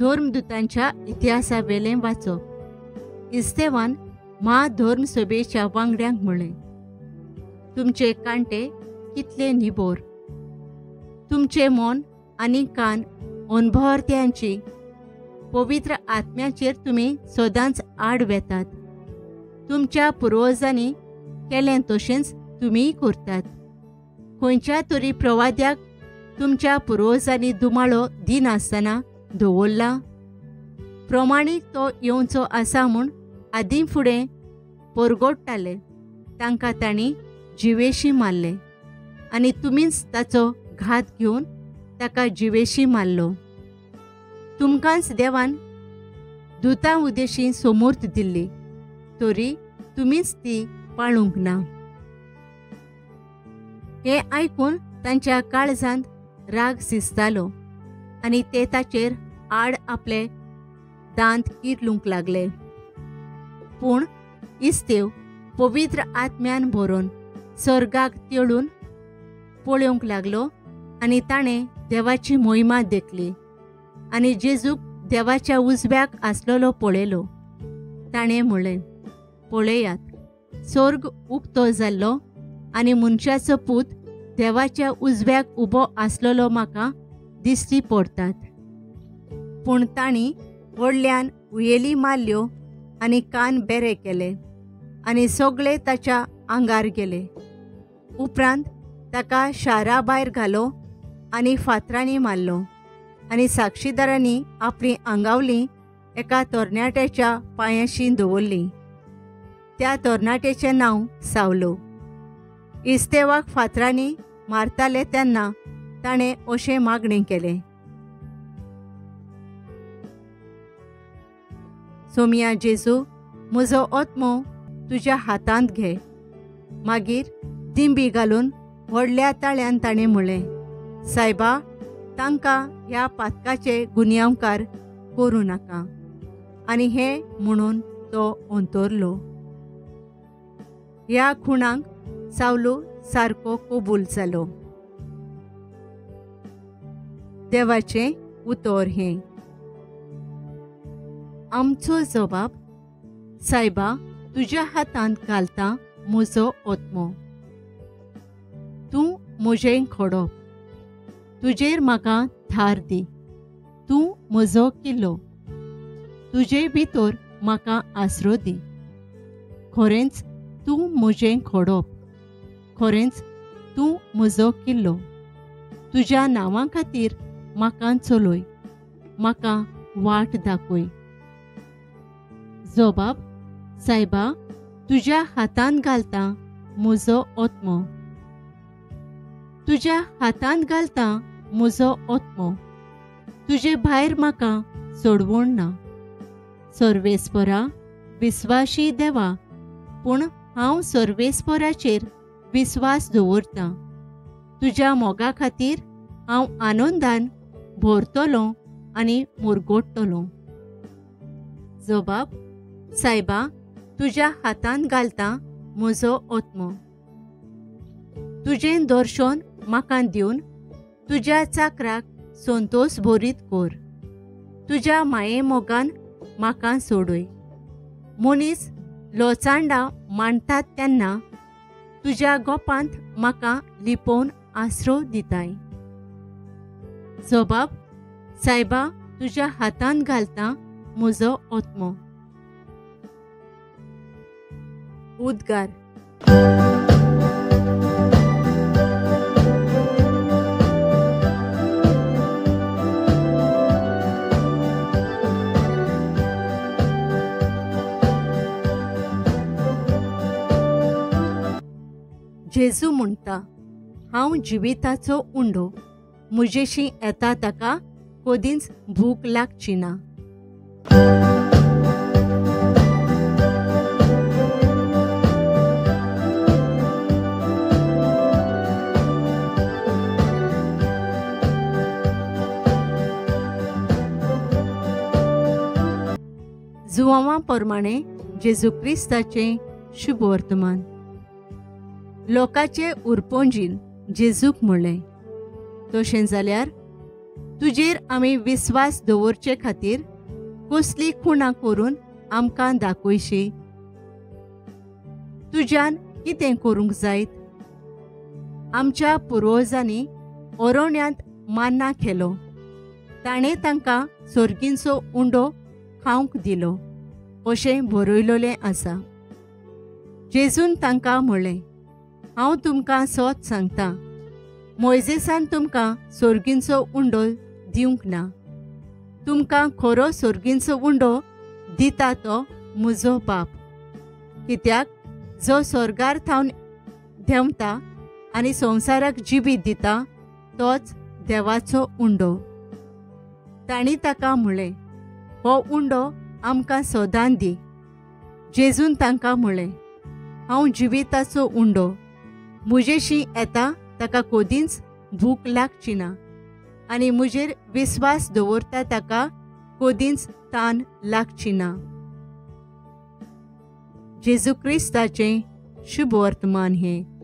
धर्मदुतांच्या इतिहासा वेलें वाचप। इस्तेवान धर्म सभेच्या वांगड्यांक म्हणलें, तुमचे कांटे कितले निबोर, तुमचे मन आनी कान अणभवत्यांची पवित्र आत्म्याचेर तुमी सदांच आड वेतात। तुमच्या पुर्वजांनी केलें तशेंच तुमीय करतात। खंयच्या तरी प्रवाद्याक तुमच्या पुर्वजांनी दुमाळो दिनासतना दवरला। प्रमाणीक तो येवचो आसा म्हूण आदीं फुडें परगोडटाले तांकां तांणी जिवेशी मारले, आनी तुमीच ताचो घात घेवन ताका जिवेशी मारलो। तुमकांच देवान दुतां उदेशी समूर्त दिल्ली, तरी तुमीच ती पाळूंक ना। हें आयकून तांच्या काळजांत राग शिजतालो आनी ते ताचेर आड आपले दांत किर्लूंक लागले। पूण इस्तेव पवित्र आत्म्यान भरून सर्गाक तेळून पळोवंक लागलो आनी ताणें देवाची मोहिमा देखली आनी जेजूक देवाच्या उजव्याक आसलेलो पळयलो। ताणें म्हणलें, पळयात, सर्ग उक्तो जाल्लो आनी मनशाचो पूत देवाच्या उजव्याक उबो आसलेलो म्हाका दिश्टी पडटात। पूण तांणी व्हडल्यान उयेली मारल्यो आनी कान बेरे केले आनी सगळे ताच्या आंगार गेले। उपरांत ताका शारा भायर घालो आनी फातरांनी मारलो आनी साक्षीदारांनी आपली आंगावलीं एका तरणाट्याच्या पांयाशी दवरलीं। त्या तरणाट्याचें नांव सावलो। इस्तेवाक फातरांनी मारताले तेन्ना ताणें अशें मागणें केलें, सोमिया जेजू, म्हजो आत्मो तुज्या हातांत घे। मागीर दिंबी घालून व्हडल्या ताळ्यान ताणें म्हणलें, सायबा, तांकां ह्या पातकाचे गुन्यांवकार करूं नाका। आनी हें म्हणून तो अंतरलो। ह्या खुणांक सावलो सारको कबूल जालो। देवाचें उतर हें। आमचो जबाब, सायबा, तुज्या हातांत घालता म्हजो आत्मो। तूं म्हजें खडप, तुजेर म्हाका धार दी। तूं म्हजो किल्लो, तुजे भितर म्हाका आसरो दी। खरेंच तूं म्हजें खडप, खरेंच तूं म्हजो किल्लो। तुज्या नांवा खातीर म्हाका चलय, म्हाका वाट दाखय। जबाब, सायबा, तुज्या हातांत घालता म्हजो आत्मो, तुज्या हातांत घालता म्हजो आत्मो। तुजे भायर म्हाका सोडवण ना। सर्वेस्परा, विस्वाशी देवा, पूण हांव सर्वेस्पराचेर विस्वास दवरतां। तुज्या मोगा खातीर हांव आनंदान भरतलों आनी मुरगोडटलों। जबाब, सायबा, तुज्या हातांत घालता म्हजो आत्मो। तुजें दर्शन म्हाका दिवन तुज्या चाकराक संतोश भरीत कर। तुज्या माये मोगान म्हाका सोडय। मनीस लोचांडा मांडटात तेन्ना तुज्या गोपांत म्हाका लिपोवन आसरो दिताय। जबाब, सायबा, तुज्या हातांत घालता म्हजो आत्मो। उद्गार। जेजू म्हणटा, हांव जिविताचो उंडो, म्हजेशी येता ताका कदींच भूक लागची ना। जुवांवा प्रमाणे जेजू क्रिस्ताचें शुभ वर्तमान। लोकाचे उरपोंजीन जेजूक म्हणलें, तशें जाल्यार तुजेर आमी विस्वास दवरचे खातीर कसली खुणां करून आमकां दाखोयशी. तुज्यान कितें करूंक जायत? आमच्या पुर्वजांनी अरोण्यांत मान्ना केलो. ताणें तांकां सर्गींचो उंडो खावंक दिलो अशें बरयलोलें आसा. जेजून तांकां म्हणलें, हांव तुमकां सत सांगतां, मोइजेसान तुमकां सर्गींचो उंडो दिवंक ना. तुमकां खरो सर्गींचो उंडो दिता तो म्हजो बाप. कित्याक जो स्वर्गार थावन देंवता आनी संवसाराक जिबीत दिता तोच देवाचो उंडो. तांणी ताका म्हणलें, हो उंडो आमकां सदां दी. जेजून तांकां म्हणलें, हांव जिविताचो उंडो. म्हजेशी येता ताका कदींच भूक लागची ना आनी म्हजेर विस्वास दवरता ताका कदींच तान लागची ना. जेजू क्रिस्ताचें शुभ वर्तमान हें.